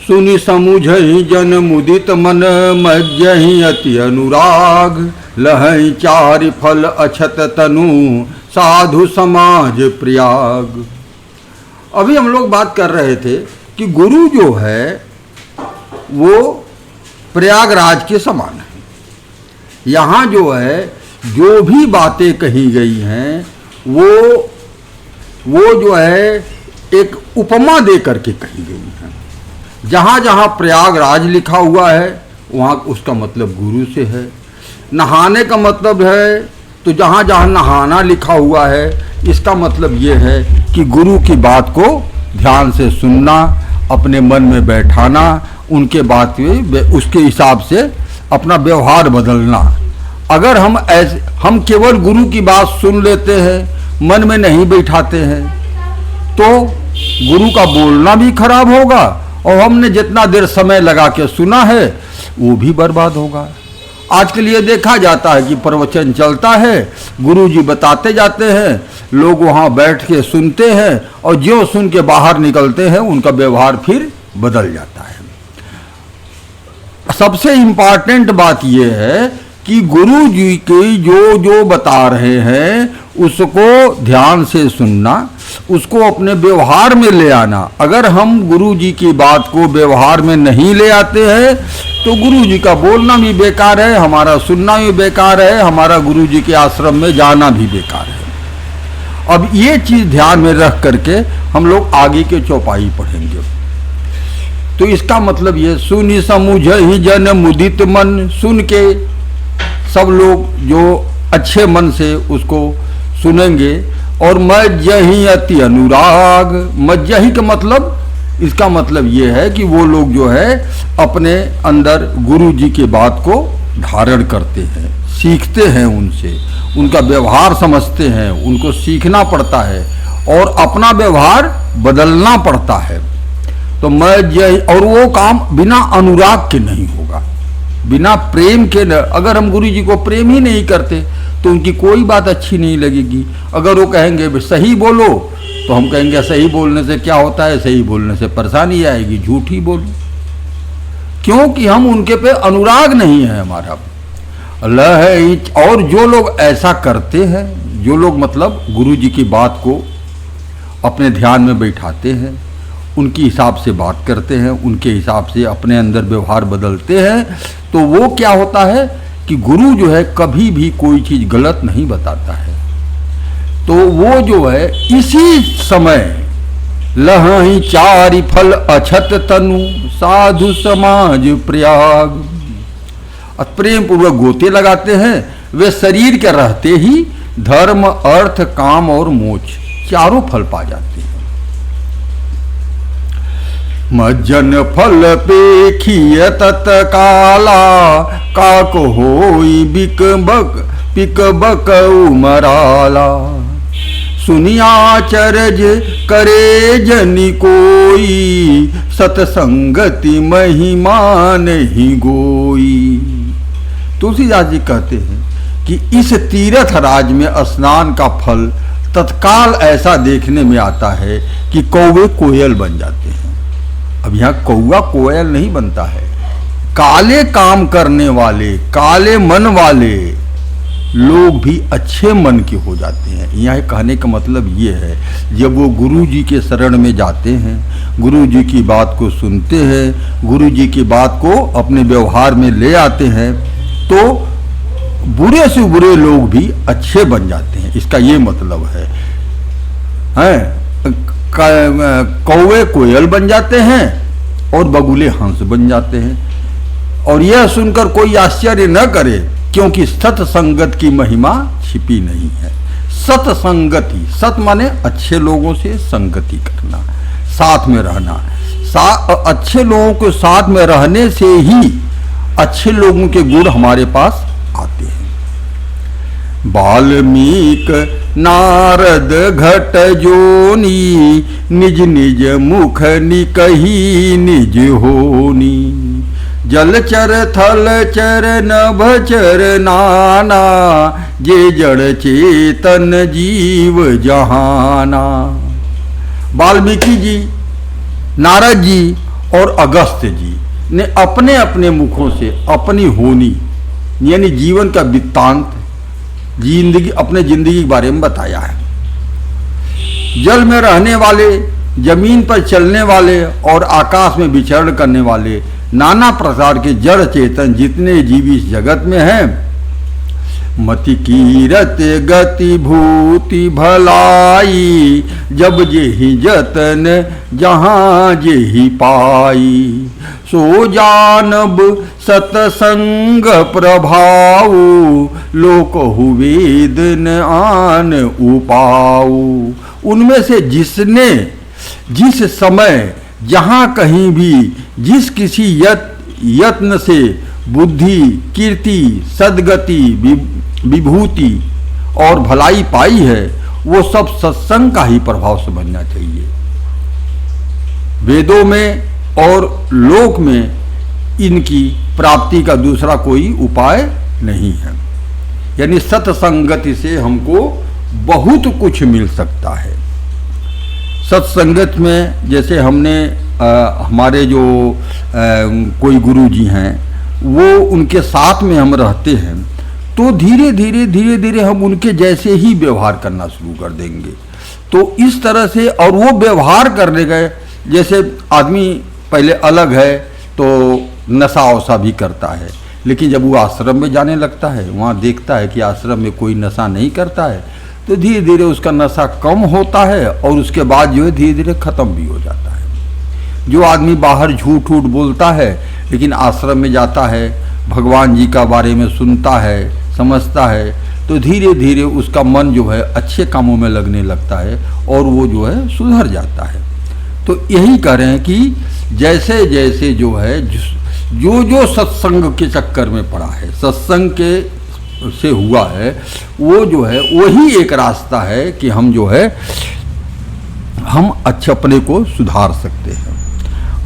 सुनि समुझहि जन मुदित मन, मज्जहि अति अनुराग। लहै चारि फल अछत तनु, साधु समाज प्रयाग। अभी हम लोग बात कर रहे थे कि गुरु जो है वो प्रयागराज के समान है। यहाँ जो है जो भी बातें कही गई हैं वो जो है एक उपमा दे करके कही गई हैं। जहाँ जहाँ प्रयागराज लिखा हुआ है वहाँ उसका मतलब गुरु से है। नहाने का मतलब है तो जहाँ जहाँ नहाना लिखा हुआ है इसका मतलब ये है कि गुरु की बात को ध्यान से सुनना, अपने मन में बैठाना, उनके बात में उसके हिसाब से अपना व्यवहार बदलना। अगर हम केवल गुरु की बात सुन लेते हैं, मन में नहीं बैठाते हैं, तो गुरु का बोलना भी खराब होगा और हमने जितना देर समय लगा के सुना है वो भी बर्बाद होगा। आज के लिए देखा जाता है कि प्रवचन चलता है, गुरु जी बताते जाते हैं, लोग वहाँ बैठ के सुनते हैं और जो सुन के बाहर निकलते हैं उनका व्यवहार फिर बदल जाता है। सबसे इम्पॉर्टेंट बात यह है कि गुरु जी के जो बता रहे हैं उसको ध्यान से सुनना, उसको अपने व्यवहार में ले आना। अगर हम गुरु जी की बात को व्यवहार में नहीं ले आते हैं तो गुरु जी का बोलना भी बेकार है, हमारा सुनना भी बेकार है, हमारा गुरु जी के आश्रम में जाना भी बेकार है। अब ये चीज़ ध्यान में रख करके हम लोग आगे के चौपाई पढ़ेंगे। तो इसका मतलब ये सुनि समुझहि जन मुदित मन, सुन के सब लोग जो अच्छे मन से उसको सुनेंगे। और मज्जहि अति अनुराग, मज्जहि का मतलब, इसका मतलब ये है कि वो लोग जो है अपने अंदर गुरु जी की बात को धारण करते हैं, सीखते हैं उनसे, उनका व्यवहार समझते हैं, उनको सीखना पड़ता है और अपना व्यवहार बदलना पड़ता है। तो मज्जहि, और वो काम बिना अनुराग के नहीं होगा, बिना प्रेम के न। अगर हम गुरु जी को प्रेम ही नहीं करते तो उनकी कोई बात अच्छी नहीं लगेगी। अगर वो कहेंगे सही बोलो तो हम कहेंगे सही बोलने से क्या होता है, सही बोलने से परेशानी आएगी, झूठ ही बोलो, क्योंकि हम उनके पे अनुराग नहीं है हमारा। और जो लोग ऐसा करते हैं, जो लोग मतलब गुरु जी की बात को अपने ध्यान में बैठाते हैं, उनके हिसाब से बात करते हैं, उनके हिसाब से अपने अंदर व्यवहार बदलते हैं, तो वो क्या होता है कि गुरु जो है कभी भी कोई चीज़ गलत नहीं बताता है। तो वो जो है इसी समय लहहि चारि फल अछत तनु, साधु समाज प्रयाग, प्रेम पूर्वक गोते लगाते हैं। वे शरीर के रहते ही धर्म, अर्थ, काम और मोक्ष चारों फल पा जाते हैं। मज्जन फल पेखिय तत्काला, काक होई पिक बक उमराला। सुनियाचरज करे जनि कोई, सतसंगति महिमा नहीं गोई। तुलसीदास जी कहते हैं कि इस तीर्थ राज में स्नान का फल तत्काल ऐसा देखने में आता है कि कौवे कोयल बन जाते हैं। अब यहाँ कौवा कोयल नहीं बनता है, काले काम करने वाले, काले मन वाले लोग भी अच्छे मन के हो जाते हैं। यहाँ कहने का मतलब ये है, जब वो गुरु जी के शरण में जाते हैं, गुरु जी की बात को सुनते हैं, गुरु जी की बात को अपने व्यवहार में ले आते हैं, तो बुरे से बुरे लोग भी अच्छे बन जाते हैं। इसका ये मतलब है, कौवे कोयल बन जाते हैं और बगुले हंस बन जाते हैं। और यह सुनकर कोई आश्चर्य न करे, क्योंकि सत्संगत की महिमा छिपी नहीं है। सत्संगति, सत माने अच्छे लोगों से संगति करना, साथ में रहना। अच्छे लोगों के साथ में रहने से ही अच्छे लोगों के गुण हमारे पास आते हैं। वाल्मीक नारद घट जोनी, निज निज मुख निकही निज होनी। जलचर थलचर नभचर नाना, जे जड़ चेतन जीव जहाना। वाल्मीकि जी, नारद जी और अगस्त्य जी ने अपने अपने मुखों से अपनी होनी यानी जीवन का वृत्तांत जिंदगी अपने जिंदगी के बारे में बताया है। जल में रहने वाले, जमीन पर चलने वाले और आकाश में विचरण करने वाले नाना प्रकार के जड़ चेतन जितने जीव इस जगत में हैं, मति कीरत गति भूति भलाई, जब जेहि जतन जहाँ जेहि पाई, सो जानब सतसंग प्रभाव, लोकहु वेद न आन उपाऊ। उनमें से जिसने जिस समय जहाँ कहीं भी जिस किसी यत्न से बुद्धि, कीर्ति, सद्गति, विभूति और भलाई पाई है, वो सब सत्संग का ही प्रभाव समझना चाहिए। वेदों में और लोक में इनकी प्राप्ति का दूसरा कोई उपाय नहीं है। यानी सत्संगति से हमको बहुत कुछ मिल सकता है। सत्संगत में जैसे हमने हमारे जो कोई गुरु जी हैं, वो उनके साथ में हम रहते हैं तो धीरे धीरे हम उनके जैसे ही व्यवहार करना शुरू कर देंगे। तो इस तरह से, और वो व्यवहार करने गए, जैसे आदमी पहले अलग है तो नशा वशा भी करता है, लेकिन जब वो आश्रम में जाने लगता है, वहाँ देखता है कि आश्रम में कोई नशा नहीं करता है, तो धीरे धीरे उसका नशा कम होता है और उसके बाद जो है धीरे धीरे ख़त्म भी हो जाता है। जो आदमी बाहर झूठ वूठ बोलता है लेकिन आश्रम में जाता है, भगवान जी का बारे में सुनता है, समझता है, तो धीरे धीरे उसका मन जो है अच्छे कामों में लगने लगता है और वो जो है सुधर जाता है। तो यही कह रहे हैं कि जैसे जैसे जो है जो सत्संग के चक्कर में पड़ा है, सत्संग के से हुआ है, वो जो है वही एक रास्ता है कि हम जो है हम अच्छे अपने को सुधार सकते हैं।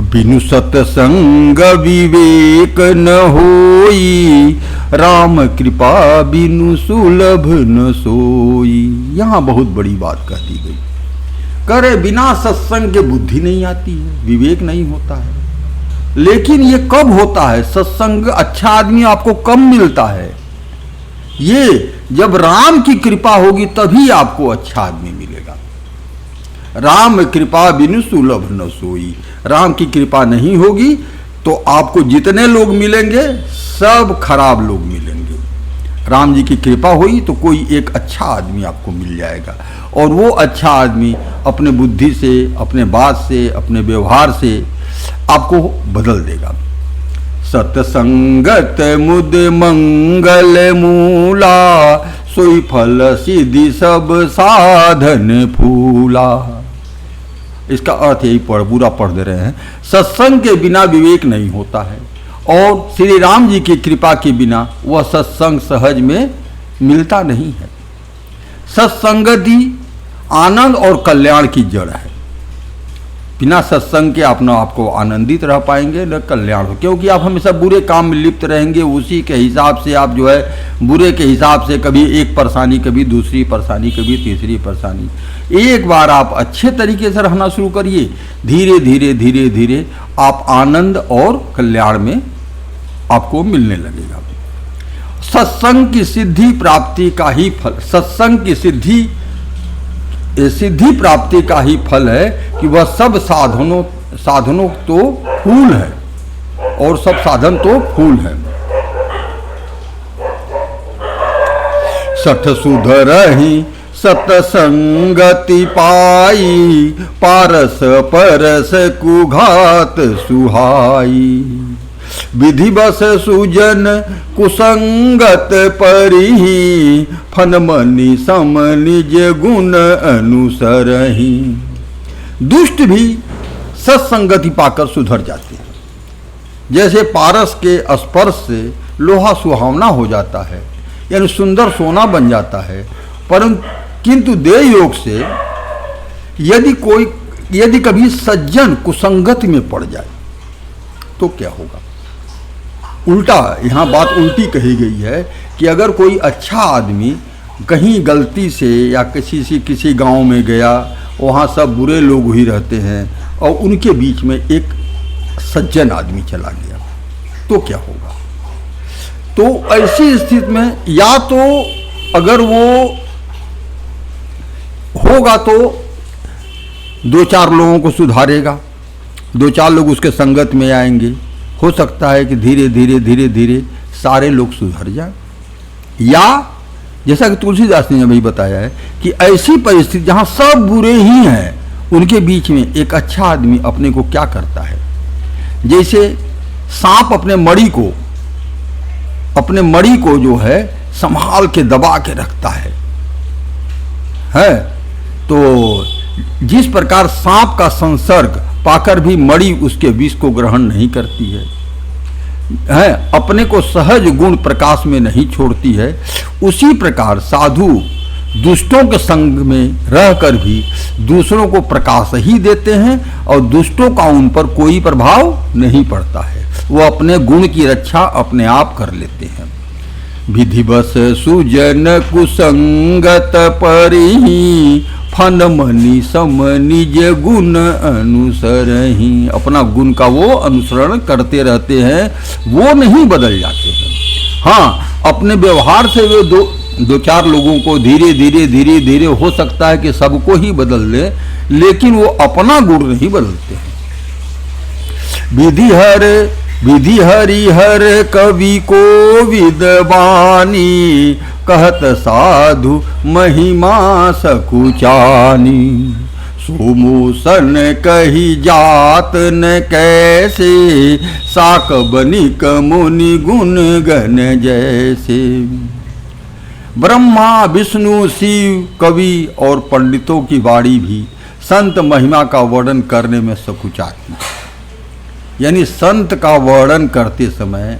बिनु सत्संग विवेक न होई, राम कृपा बिनु सुलभ न सोई। यहाँ बहुत बड़ी बात कह दी गई। करे बिना सत्संग के बुद्धि नहीं आती है, विवेक नहीं होता है। लेकिन ये कब होता है? सत्संग अच्छा आदमी आपको कम मिलता है। ये जब राम की कृपा होगी तभी आपको अच्छा आदमी मिलेगा। राम कृपा बिनु सुलभ न सोई। राम की कृपा नहीं होगी तो आपको जितने लोग मिलेंगे सब खराब लोग मिलेंगे। राम जी की कृपा हुई तो कोई एक अच्छा आदमी आपको मिल जाएगा, और वो अच्छा आदमी अपने बुद्धि से, अपने बात से, अपने व्यवहार से आपको बदल देगा। सत्संगत मुद मंगल मूला, सोई फल सिद्धि सब साधन फूला। इसका अर्थ यही पूरा पढ़ दे रहे हैं। सत्संग के बिना विवेक नहीं होता है, और श्री राम जी की कृपा के बिना वह सत्संग सहज में मिलता नहीं है। सत्संगति आनंद और कल्याण की जड़ है। बिना सत्संग के आप न आपको आनंदित रह पाएंगे न कल्याण हो, क्योंकि आप हमेशा बुरे काम में लिप्त रहेंगे। उसी के हिसाब से आप जो है बुरे के हिसाब से कभी एक परेशानी, कभी दूसरी परेशानी, कभी तीसरी परेशानी। एक बार आप अच्छे तरीके से रहना शुरू करिए, धीरे धीरे आप आनंद और कल्याण में आपको मिलने लगेगा। सत्संग की सिद्धि प्राप्ति का ही फल, सत्संग की सिद्धि प्राप्ति का ही फल है कि वह सब साधनों तो फूल है, और सब साधन तो फूल है। सठ सुधरहि सतसंगति पाई, पारस परस कुघात सुहाई। विधि बस सुजन कुसंगत परिहि, फन मनि सम निज गुण अनुसरहि। दुष्ट भी सत्संगति पाकर सुधर जाते हैं। जैसे पारस के स्पर्श से लोहा सुहावना हो जाता है, यानी सुंदर सोना बन जाता है, परंतु किंतु देह योग से यदि कभी सज्जन कुसंगति में पड़ जाए तो क्या होगा? उल्टा, यहाँ बात उल्टी कही गई है कि अगर कोई अच्छा आदमी कहीं गलती से या किसी गांव में गया, वहाँ सब बुरे लोग ही रहते हैं, और उनके बीच में एक सज्जन आदमी चला गया तो क्या होगा? तो ऐसी स्थिति में या तो अगर वो होगा तो 2-4 लोगों को सुधारेगा, 2-4 लोग उसके संगत में आएंगे, हो सकता है कि धीरे धीरे धीरे धीरे सारे लोग सुधर जाए। या जैसा कि तुलसीदास ने अभी बताया है कि ऐसी परिस्थिति जहां सब बुरे ही हैं, उनके बीच में एक अच्छा आदमी अपने को क्या करता है, जैसे सांप अपने मड़ी को जो है संभाल के दबा के रखता है। तो जिस प्रकार सांप का संसर्ग पाकर भी मड़ी उसके विष को ग्रहण नहीं करती है, अपने को सहज गुण प्रकाश में नहीं छोड़ती है, उसी प्रकार साधु दुष्टों के संग में रहकर भी दूसरों को प्रकाश ही देते हैं और दुष्टों का उन पर कोई प्रभाव नहीं पड़ता है। वो अपने गुण की रक्षा अपने आप कर लेते हैं। विधिवश सुजन कुसंगत परिहि फन मनि सम निज गुण अनुसरहि। अपना गुण का वो अनुसरण करते रहते हैं, वो नहीं बदल जाते हैं। हाँ, अपने व्यवहार से वे 2-4 लोगों को धीरे धीरे हो सकता है कि सबको ही बदल ले, लेकिन वो अपना गुण नहीं बदलते हैं। विधि हरिहर कवि को विद्वानी कहत साधु महिमा सकुचानी। सोमोसन कही जात न कैसे साक बनिक मुनि गुण गण जैसे। ब्रह्मा विष्णु शिव कवि और पंडितों की वाणी भी संत महिमा का वर्णन करने में सकुचाती है। यानी संत का वर्णन करते समय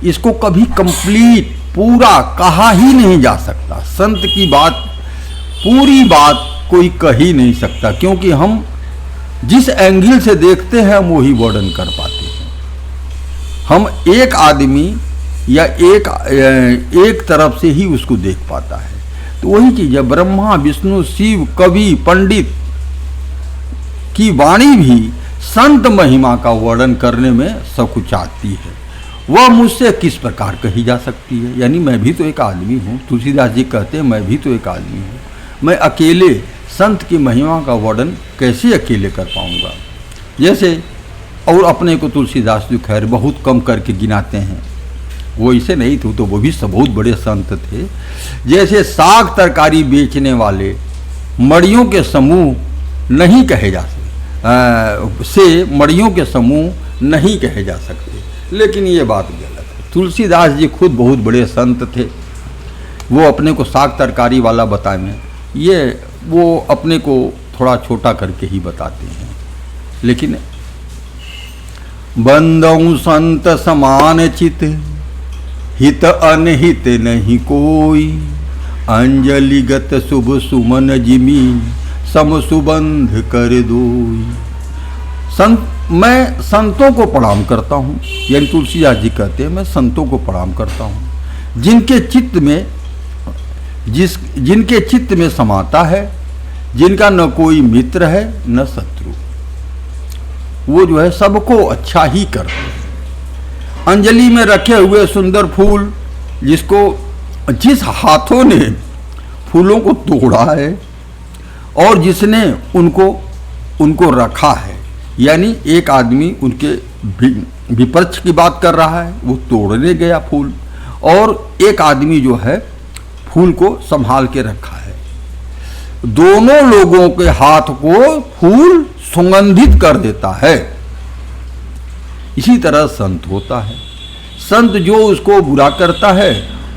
इसको कभी कंप्लीट पूरा कहा ही नहीं जा सकता। संत की बात पूरी बात कोई कह ही नहीं सकता, क्योंकि हम जिस एंगल से देखते हैं हम वही वर्णन कर पाते हैं। हम एक आदमी या एक तरफ से ही उसको देख पाता है। तो वही चीज है, ब्रह्मा विष्णु शिव कवि पंडित की वाणी भी संत महिमा का वर्णन करने में सकुचाती है। वह मुझसे किस प्रकार कही जा सकती है? यानी मैं भी तो एक आदमी हूँ। तुलसीदास जी कहते हैं मैं भी तो एक आदमी हूँ, मैं अकेले संत की महिमा का वर्णन कैसे अकेले कर पाऊँगा? जैसे और अपने को तुलसीदास जी खैर बहुत कम करके गिनाते हैं, वो इसे नहीं थे, तो वो भी सब बहुत बड़े संत थे। जैसे साग तरकारी बेचने वाले मड़ियों के समूह नहीं कहे जा सकते, मड़ियों के समूह नहीं कहे जा सकते, लेकिन ये बात गलत है। तुलसीदास जी खुद बहुत बड़े संत थे, वो अपने को साग तरकारी वाला बताएं, ये वो अपने को थोड़ा छोटा करके ही बताते हैं। लेकिन बंदऊ संत समान चित हित अनहित नहीं कोई। अंजलिगत शुभ सुमन जिमी सम सुबंध कर दोई। मैं संतों को प्रणाम करता हूँ, यानी तुलसीदास जी कहते हैं मैं संतों को प्रणाम करता हूँ जिनके चित्त में समाता है, जिनका न कोई मित्र है न शत्रु, वो जो है सबको अच्छा ही करते हैं। अंजलि में रखे हुए सुंदर फूल, जिस हाथों ने फूलों को तोड़ा है और जिसने उनको रखा है, यानी एक आदमी उनके विपक्ष की बात कर रहा है, वो तोड़ने गया फूल, और एक आदमी जो है फूल को संभाल के रखा है। दोनों लोगों के हाथ को फूल सुगंधित कर देता है। इसी तरह संत होता है। संत जो उसको बुरा करता है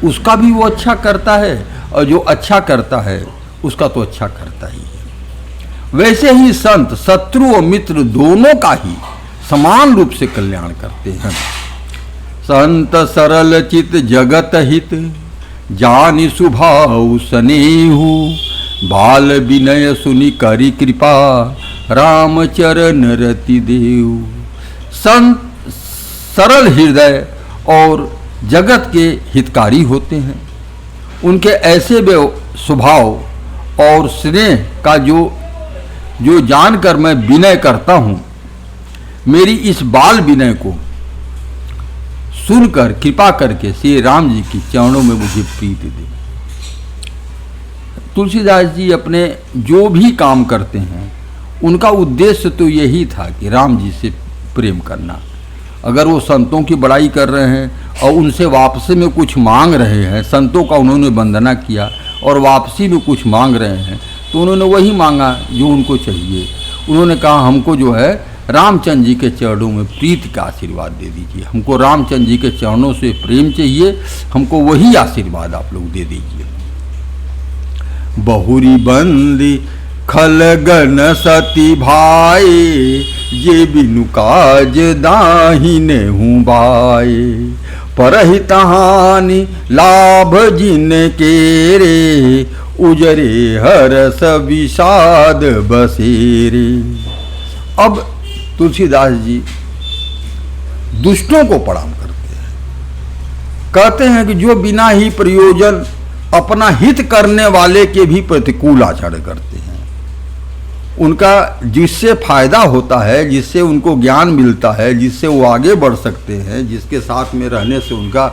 उसका भी वो अच्छा करता है, और जो अच्छा करता है उसका तो अच्छा करता ही है। वैसे ही संत शत्रु और मित्र दोनों का ही समान रूप से कल्याण करते हैं। संत सरल चित जगत हित जानि स्वभाव स्नेहु। बाल विनय सुनि करि कृपा राम चरण रति देव। संत सरल हृदय और जगत के हितकारी होते हैं। उनके ऐसे स्वभाव और स्नेह का जो जानकर मैं विनय करता हूँ, मेरी इस बाल विनय को सुनकर कृपा करके श्री राम जी की चरणों में मुझे प्रीति दे। तुलसीदास जी अपने जो भी काम करते हैं उनका उद्देश्य तो यही था कि राम जी से प्रेम करना। अगर वो संतों की बड़ाई कर रहे हैं और उनसे वापसी में कुछ मांग रहे हैं, संतों का उन्होंने वंदना किया और वापसी में कुछ मांग रहे हैं, तो उन्होंने वही मांगा जो उनको चाहिए। उन्होंने कहा हमको जो है रामचंद्र जी के चरणों में प्रीति का आशीर्वाद दे दीजिए, हमको रामचंद्र जी के चरणों से प्रेम चाहिए, हमको वही आशीर्वाद आप लोग दे दीजिए। बहुरी बंदी खलगन सती भाई, ये बिनु काज दाहिने हूँ बाए, परहित हानि लाभ जिन के रे, उजरे हरस विषाद बसेरे। अब तुलसीदास जी दुष्टों को प्रणाम करते हैं, कहते हैं कि जो बिना ही प्रयोजन अपना हित करने वाले के भी प्रतिकूल आचरण करते हैं, उनका जिससे फायदा होता है, जिससे उनको ज्ञान मिलता है, जिससे वो आगे बढ़ सकते हैं, जिसके साथ में रहने से उनका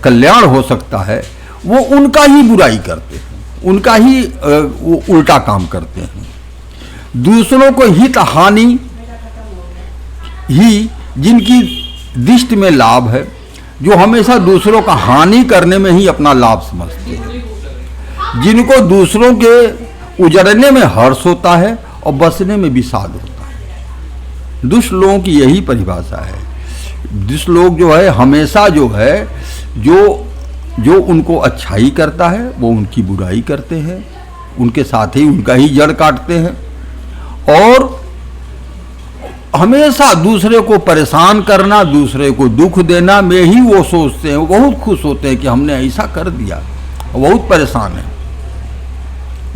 कल्याण हो सकता है, वो उनका ही बुराई करते हैं, उनका ही वो उल्टा काम करते हैं। दूसरों को हित हानि ही जिनकी दृष्टि में लाभ है, जो हमेशा दूसरों का हानि करने में ही अपना लाभ समझते हैं, जिनको दूसरों के उजड़ने में हर्ष होता है और बसने में विषाद होता है। दुष्ट लोगों की यही परिभाषा है। दुष्ट लोग जो है हमेशा जो है जो उनको अच्छाई करता है वो उनकी बुराई करते हैं, उनके साथ ही उनका ही जड़ काटते हैं, और हमेशा दूसरे को परेशान करना, दूसरे को दुख देना में ही वो सोचते हैं। वो बहुत खुश होते हैं कि हमने ऐसा कर दिया, बहुत परेशान है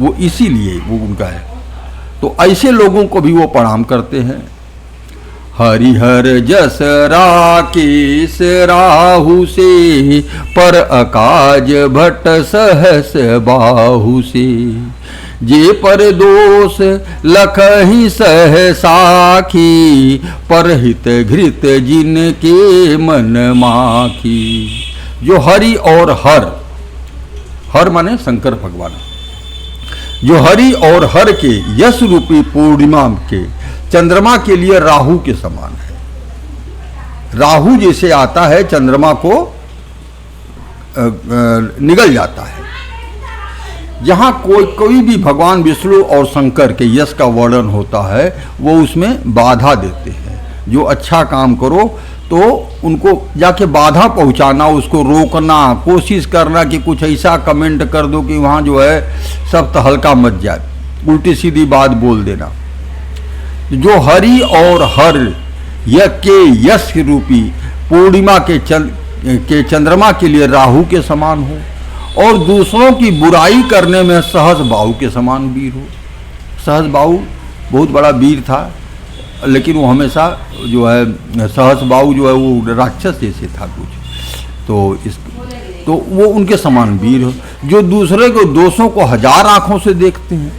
वो, इसीलिए वो उनका है। तो ऐसे लोगों को भी वो प्रणाम करते हैं। हरिहर जस राकेश राहु से, पर अकाज भट्ट सहस बाहु से, जे पर दोष लखहि सह साखी, परहित घृत जिनके मन माखी। जो हरि और हर माने शंकर भगवान, जो हरि और हर के यश रूपी पूर्णिमा के चंद्रमा के लिए राहु के समान है। राहु जैसे आता है चंद्रमा को निगल जाता है। जहाँ कोई भी भगवान विष्णु और शंकर के यश का वर्णन होता है वो उसमें बाधा देते हैं। जो अच्छा काम करो तो उनको जाके बाधा पहुंचाना, उसको रोकना, कोशिश करना कि कुछ ऐसा कमेंट कर दो कि वहाँ जो है सब तहलका मच जाए, उल्टी सीधी बात बोल देना। जो हरि और हर के यश रूपी पूर्णिमा के चंद्रमा के लिए राहु के समान हो, और दूसरों की बुराई करने में सहस बाहु के समान वीर हो। सहस बाहु बहुत बड़ा वीर था, लेकिन वो हमेशा जो है सहस बाहु जो है वो राक्षस जैसे था कुछ, तो वो उनके समान वीर हो। जो दूसरे के दोषों को हजार आंखों से देखते हैं,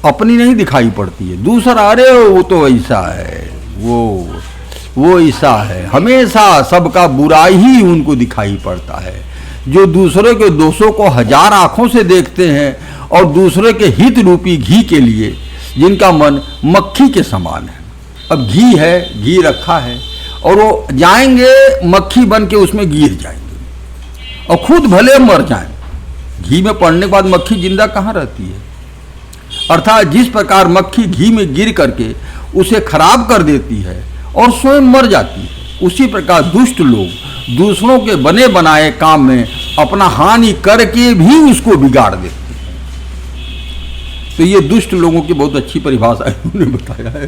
अपनी नहीं दिखाई पड़ती है, दूसरा अरे वो तो ऐसा है, वो ऐसा है, हमेशा सबका बुराई ही उनको दिखाई पड़ता है। जो दूसरे के दोषों को हजार आंखों से देखते हैं और दूसरे के हित रूपी घी के लिए जिनका मन मक्खी के समान है। अब घी है, घी रखा है और वो जाएंगे मक्खी बन के उसमें गिर जाएंगे और खुद भले मर जाएं। घी में पड़ने के बाद मक्खी जिंदा कहाँ रहती है? अर्थात जिस प्रकार मक्खी घी में गिर करके उसे खराब कर देती है और स्वयं मर जाती है, उसी प्रकार दुष्ट लोग दूसरों के बने बनाए काम में अपना हानि करके भी उसको बिगाड़ देते हैं। तो ये दुष्ट लोगों की बहुत अच्छी परिभाषा उन्होंने बताया है।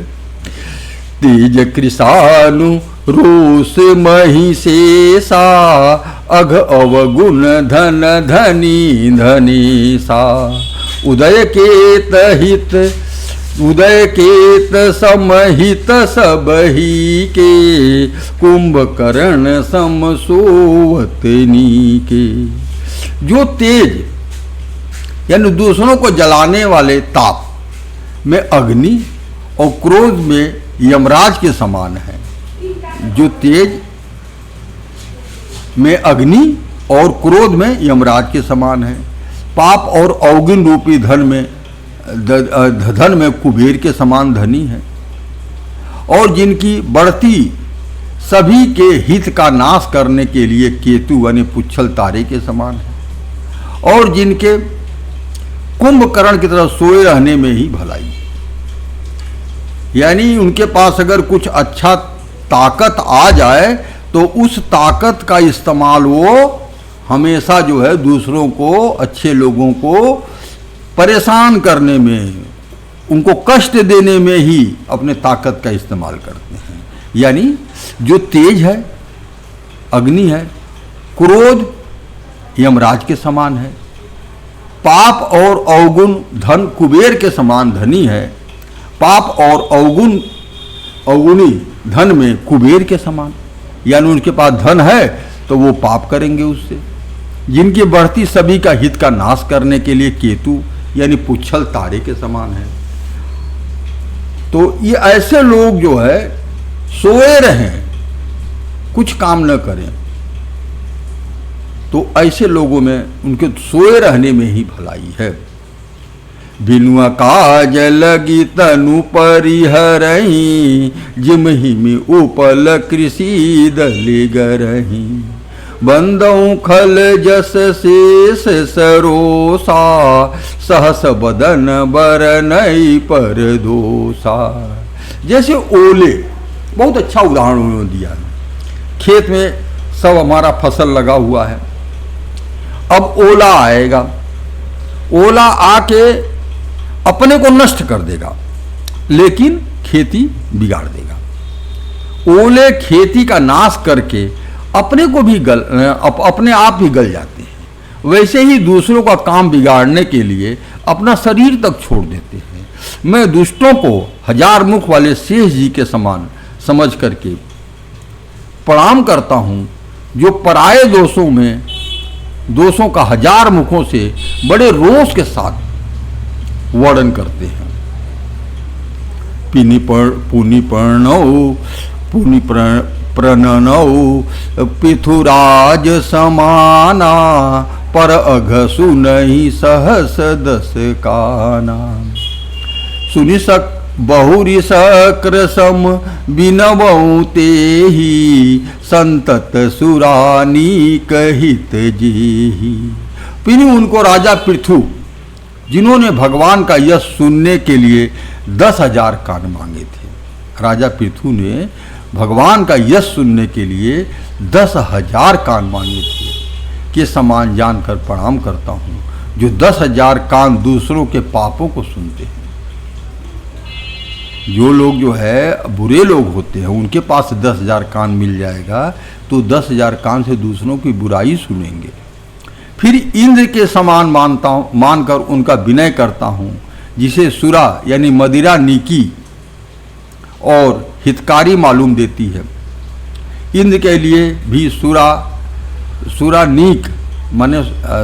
तेज कृषानु रोष महिषेषा, अघ अवगुण धन धनी धनीसा, उदय केत समहित सब ही के, कुंभकर्ण सम सोवतनी के। जो तेज यानी दूसरों को जलाने वाले ताप में अग्नि और क्रोध में यमराज के समान है। जो तेज में अग्नि और क्रोध में यमराज के समान है। पाप और अवगुण रूपी धन में कुबेर के समान धनी है। और जिनकी बढ़ती सभी के हित का नाश करने के लिए केतु यानी पुच्छल तारे के समान है। और जिनके कुंभकर्ण की तरह सोए रहने में ही भलाई है। यानी उनके पास अगर कुछ अच्छा ताकत आ जाए तो उस ताकत का इस्तेमाल वो हमेशा जो है दूसरों को, अच्छे लोगों को परेशान करने में, उनको कष्ट देने में ही अपने ताकत का इस्तेमाल करते हैं। यानी जो तेज है, अग्नि है, क्रोध यमराज के समान है, पाप और अवगुण धन कुबेर के समान धनी है, पाप और अवगुणी धन में कुबेर के समान, यानी उनके पास धन है तो वो पाप करेंगे उससे। जिनकी बढ़ती सभी का हित का नाश करने के लिए केतु यानी पुच्छल तारे के समान है। तो ये ऐसे लोग जो है सोए रहें, कुछ काम न करें, तो ऐसे लोगों में उनके सोए रहने में ही भलाई है। बिनुआ काज लगी तनु परिहरही, जिमहि में उपल कृषि दलि गरही। बंदऊ खल जस शेष सरोसा, सहस बदन बरनई पर दोसा। जैसे ओले, बहुत अच्छा उदाहरण उन्होंने दिया है। खेत में सब हमारा फसल लगा हुआ है, अब ओला आएगा, ओला आके अपने को नष्ट कर देगा लेकिन खेती बिगाड़ देगा। ओले खेती का नाश करके अपने को भी अपने आप ही गल जाते हैं। वैसे ही दूसरों का काम बिगाड़ने के लिए अपना शरीर तक छोड़ देते हैं। मैं दुष्टों को हजार मुख वाले शेष जी के समान समझ करके प्रणाम करता हूँ, जो पराये दोषों का हजार मुखों से बड़े रोष के साथ वर्णन करते हैं। पुनि प्रणनौ पिथुराज समाना, पर अघसु नहीं सहस दस काना। सुनि सक बहुरी सक्र सम बिनवऊ तेहि, संतत सुरानी कहित जेहि। पिनी उनको राजा पृथु, जिन्होंने भगवान का यश सुनने के लिए 10,000 कान मांगे थे। राजा पृथु ने भगवान का यश सुनने के लिए 10,000 कान मांगे थे के समान जानकर प्रणाम करता हूँ, जो 10,000 कान दूसरों के पापों को सुनते हैं। जो लोग जो है बुरे लोग होते हैं, उनके पास 10,000 कान मिल जाएगा तो 10,000 कान से दूसरों की बुराई सुनेंगे। फिर इंद्र के समान मानकर उनका विनय करता हूँ, जिसे सुरा यानी मदिरा नीकी और हितकारी मालूम देती है। इंद्र के लिए भी सुरा नीक माने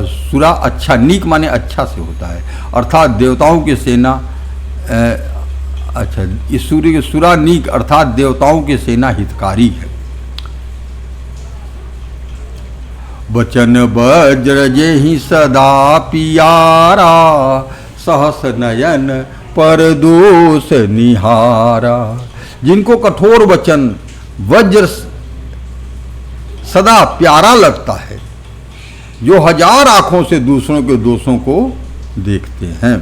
सुरा अच्छा, नीक माने अच्छा से होता है, अर्थात देवताओं की सेना। अच्छा, इस सूर्य के सुरा नीक अर्थात देवताओं की सेना हितकारी है। बचन वज्र जेहि सदा पियारा, सहस नयन पर दोष निहारा। जिनको कठोर वचन वज्र सदा प्यारा लगता है, जो हजार आंखों से दूसरों के दोषों को देखते हैं।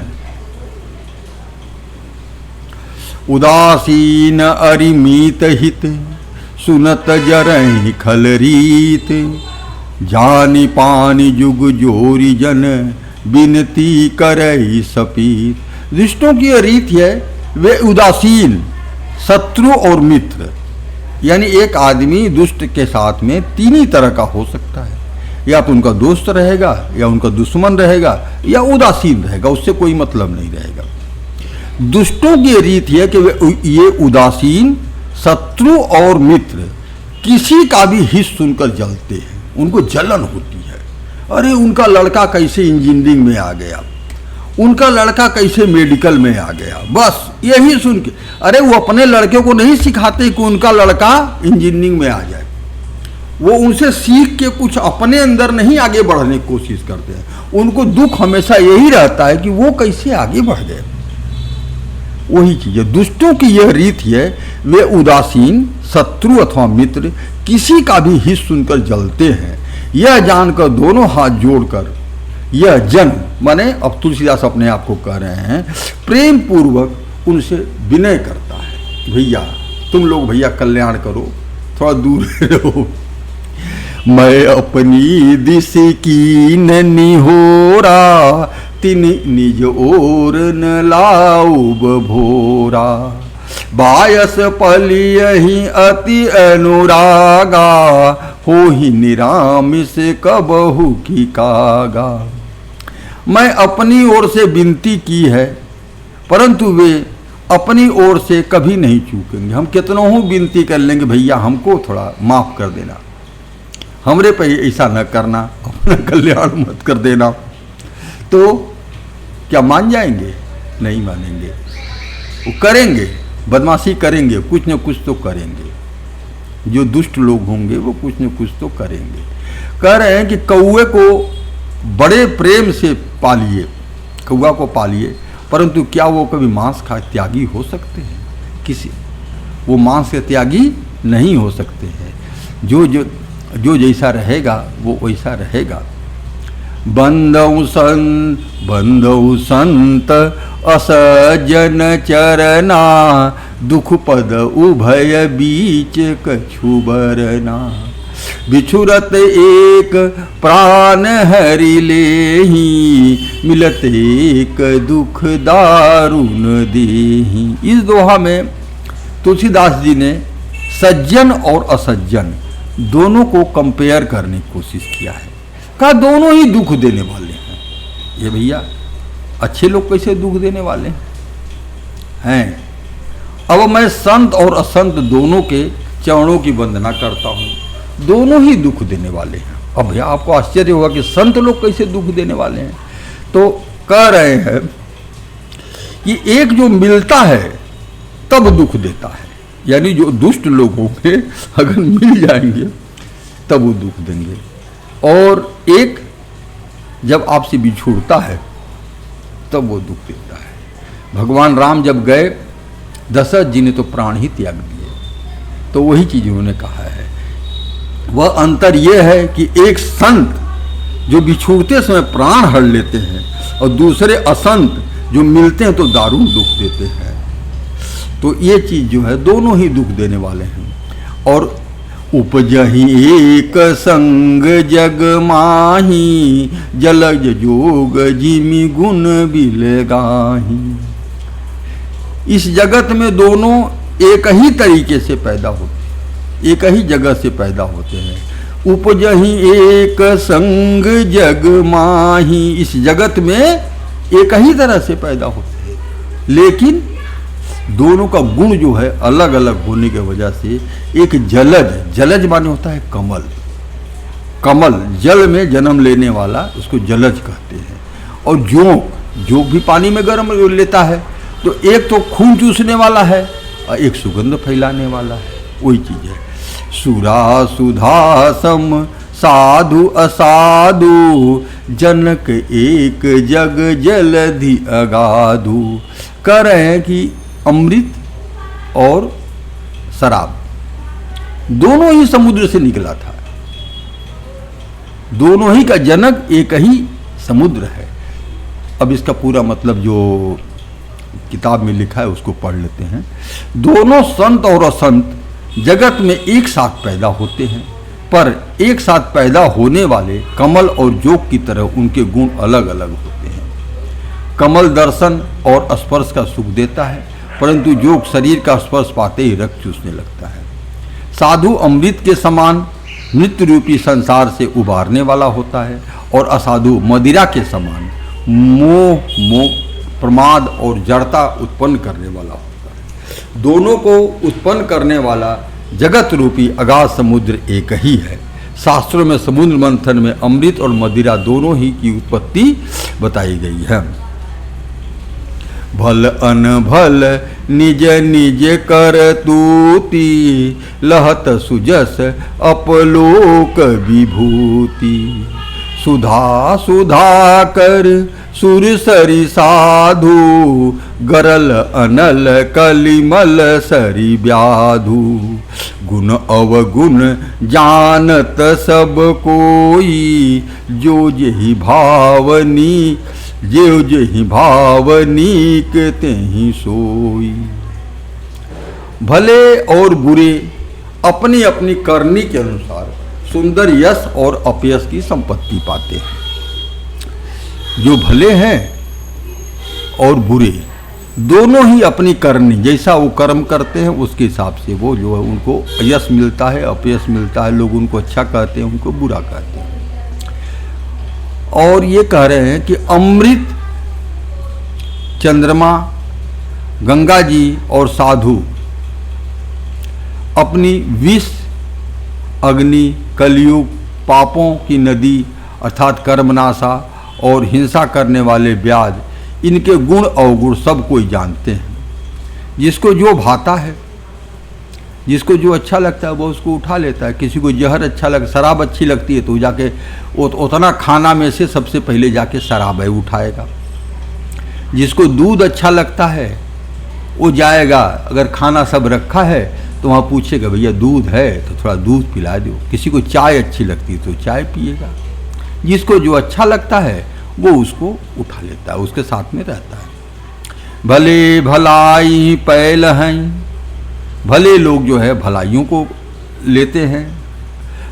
उदासीन अरिमीत हित, सुनत जरहि खल रीत। जानी पानी जुग जोरी जन, बिनती करई सपीत। दुष्टों की यह रीत है, वे उदासीन, शत्रु और मित्र, यानी एक आदमी दुष्ट के साथ में तीन ही तरह का हो सकता है। या तो उनका दोस्त रहेगा, या उनका दुश्मन रहेगा, या उदासीन रहेगा, उससे कोई मतलब नहीं रहेगा। दुष्टों की रीत है कि ये उदासीन, शत्रु और मित्र किसी का भी हित सुनकर जलते हैं, उनको जलन होती है। अरे उनका लड़का कैसे इंजीनियरिंग में आ गया, उनका लड़का कैसे मेडिकल में आ गया, बस यही सुन के। अरे वो अपने लड़के को नहीं सिखाते कि उनका लड़का इंजीनियरिंग में आ जाए, वो उनसे सीख के कुछ अपने अंदर नहीं आगे बढ़ने की कोशिश करते हैं। उनको दुख हमेशा यही रहता है कि वो कैसे आगे बढ़ गए। वही चीज है, दुष्टों की यह रीत है, वे उदासीन शत्रु अथवा मित्र किसी का भी हित सुनकर जलते हैं। यह जानकर दोनों हाथ जोड़कर यह जन, माने अब तुलसीदास अपने आप को कह रहे हैं, प्रेम पूर्वक उनसे विनय करता है, भैया तुम लोग भैया कल्याण करो, थोड़ा दूर रहो। मैं अपनी दिश की निहोरा, तिन निज ओर न लाऊब भोरा। बायस पलियहि अति अनुरागा, हो ही निरामिस कबहु की कागा। मैं अपनी ओर से विनती की है, परंतु वे अपनी ओर से कभी नहीं चूकेंगे। हम कितनों ही विनती कर लेंगे, भैया हमको थोड़ा माफ कर देना, हमरे पे ऐसा न करना, अपना कल्याण मत कर देना, तो क्या मान जाएंगे? नहीं मानेंगे। वो करेंगे, बदमाशी करेंगे, कुछ न कुछ तो करेंगे। जो दुष्ट लोग होंगे वो कुछ न कुछ तो करेंगे। कह रहे हैं कि कौवे को बड़े प्रेम से पालिए, कौवा को पालिए, परंतु क्या वो कभी मांस खा त्यागी हो सकते हैं? किसी वो मांस के त्यागी नहीं हो सकते हैं। जो जैसा रहेगा वो वैसा रहेगा। बंदौ संत असजन चरना, दुख पद उभय बीच कछु बरना। बिछुरत एक प्राण हरि लेहि, मिलत एक दुख दारुण देहि। इस दोहा में तुलसीदास जी ने सज्जन और असज्जन दोनों को कंपेयर करने की कोशिश किया है। कहा दोनों ही दुख देने वाले हैं। ये भैया अच्छे लोग कैसे दुख देने वाले हैं? अब मैं संत और असंत दोनों के चरणों की वंदना करता हूँ, दोनों ही दुख देने वाले हैं। अब भैया आपको आश्चर्य होगा कि संत लोग कैसे दुख देने वाले हैं, तो कह रहे हैं कि एक जो मिलता है तब दुख देता है, यानी जो दुष्ट लोग होंगे अगर मिल जाएंगे तब वो दुख देंगे, और एक जब आपसे बिछुड़ता है तब वो दुख देता है। भगवान राम जब गए, दशरथ जी ने तो प्राण ही त्याग दिए, तो वही चीज उन्होंने कहा है। वह अंतर यह है कि एक संत जो बिछुड़ते समय प्राण हर लेते हैं, और दूसरे असंत जो मिलते हैं तो दारुण दुख देते हैं। तो ये चीज जो है दोनों ही दुख देने वाले हैं। और उपजहि एक संग जग माही, जलज जोग जिमि गुण बिलगाही। इस जगत में दोनों एक ही तरीके से पैदा होते, एक ही जगह से पैदा होते हैं। उपजहि एक संग जग माही, इस जगत में एक ही तरह से पैदा होते हैं, लेकिन दोनों का गुण जो है अलग अलग होने की वजह से एक जलज माने होता है कमल, कमल जल में जन्म लेने वाला, उसको जलज कहते हैं। और जोंक भी पानी में गर्म लेता है, तो एक तो खून चूसने वाला है और एक सुगंध फैलाने वाला है। वही चीज है। सुरा सुधा सम साधु असाधु, जनक एक जग जलधि अगाधु। कह रहे हैं कि अमृत और शराब दोनों ही समुद्र से निकला था, दोनों ही का जनक एक ही समुद्र है। अब इसका पूरा मतलब जो किताब में लिखा है उसको पढ़ लेते हैं। दोनों संत और असंत जगत में एक साथ पैदा होते हैं, पर एक साथ पैदा होने वाले कमल और जोग की तरह उनके गुण अलग अलग होते हैं। कमल दर्शन और स्पर्श का सुख देता है, परंतु जोग शरीर का स्पर्श पाते ही रक्त चूसने लगता है। साधु अमृत के समान मृत्यु रूपी संसार से उबारने वाला होता है, और असाधु मदिरा के समान मोह प्रमाद और जड़ता उत्पन्न करने वाला होता है। दोनों को उत्पन्न करने वाला जगत रूपी अगाध समुद्र एक ही है। शास्त्रों में समुद्र मंथन में अमृत और मदिरा दोनों ही की उत्पत्ति बताई गई है। भल अनभल निज निज कर तूती, लहत सुजस अपलोक विभूति। सुधा सुधा कर सुरसरी साधु, गरल अनल कलिमल सरी व्याधु। गुण अवगुण जानत सब कोई, जो जेहि भावनी जो जेहि भावनी के तेहि सोई। भले और बुरे अपनी अपनी करनी के अनुसार सुंदर यश और अपयश की संपत्ति पाते हैं। जो भले हैं और बुरे दोनों ही अपनी करनी, जैसा वो कर्म करते हैं उसके हिसाब से वो जो है उनको यश मिलता है, अपयश मिलता है। लोग उनको अच्छा कहते हैं, उनको बुरा कहते हैं। और ये कह रहे हैं कि अमृत, चंद्रमा, गंगा जी और साधु अपनी विष, अग्नि, कलयुग, पापों की नदी अर्थात कर्मनाशा और हिंसा करने वाले व्याध, इनके गुण अवगुण सब कोई जानते हैं। जिसको जो भाता है, जिसको जो अच्छा लगता है वो उसको उठा लेता है। किसी को जहर अच्छा लग, शराब अच्छी लगती है तो जाके उतना खाना में से सबसे पहले जाके शराब है उठाएगा। जिसको दूध अच्छा लगता है वो जाएगा, अगर खाना सब रखा है तो वहाँ पूछेगा भैया दूध है तो थोड़ा दूध पिला दो। किसी को चाय अच्छी लगती है तो चाय पिएगा। जिसको जो अच्छा लगता है वो उसको उठा लेता है, उसके साथ में रहता है। भले भलाई पैल हैं, भले लोग जो है भलाइयों को लेते हैं।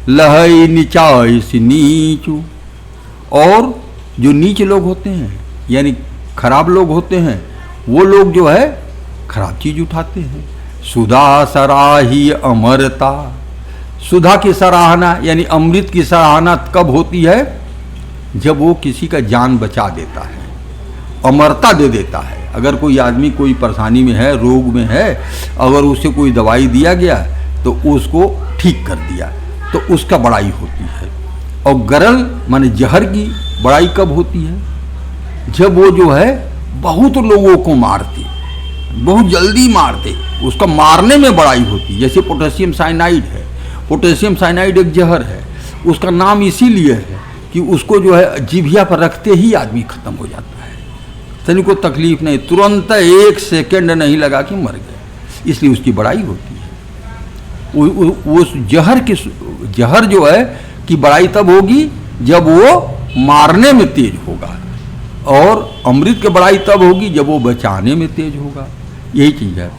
लहई नीचाई से नीचू, और जो नीच लोग होते हैं यानी खराब लोग होते हैं वो लोग जो है खराब चीज उठाते हैं। सुधा सराही अमरता, सुधा की सराहना यानी अमृत की सराहना कब होती है? जब वो किसी का जान बचा देता है, अमरता दे देता है। अगर कोई आदमी कोई परेशानी में है, रोग में है, अगर उसे कोई दवाई दिया गया तो उसको ठीक कर दिया तो उसका बड़ाई होती है। और गरल माने जहर की बड़ाई कब होती है? जब वो जो है बहुत लोगों को मारते, बहुत जल्दी मारते, उसका मारने में बड़ाई होती है। जैसे पोटेशियम साइनाइड है, पोटेशियम साइनाइड एक जहर है, उसका नाम इसीलिए है कि उसको जो है जिभिया पर रखते ही आदमी खत्म हो जाता है, तनिको तकलीफ नहीं, तुरंत 1 सेकंड नहीं लगा कि मर गए, इसलिए उसकी बड़ाई होती है। वो जहर जो है कि बड़ाई तब होगी जब वो मारने में तेज होगा, और अमृत की बड़ाई तब होगी जब वो बचाने में तेज होगा। यही चीज है।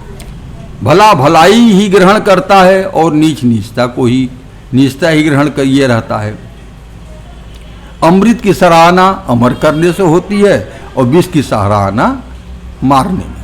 भला भलाई ही ग्रहण करता है और नीच नीचता को ही, नीचता ही ग्रहण करिए रहता है। अमृत की सराहना अमर करने से होती है और विष की सराहना मारने में।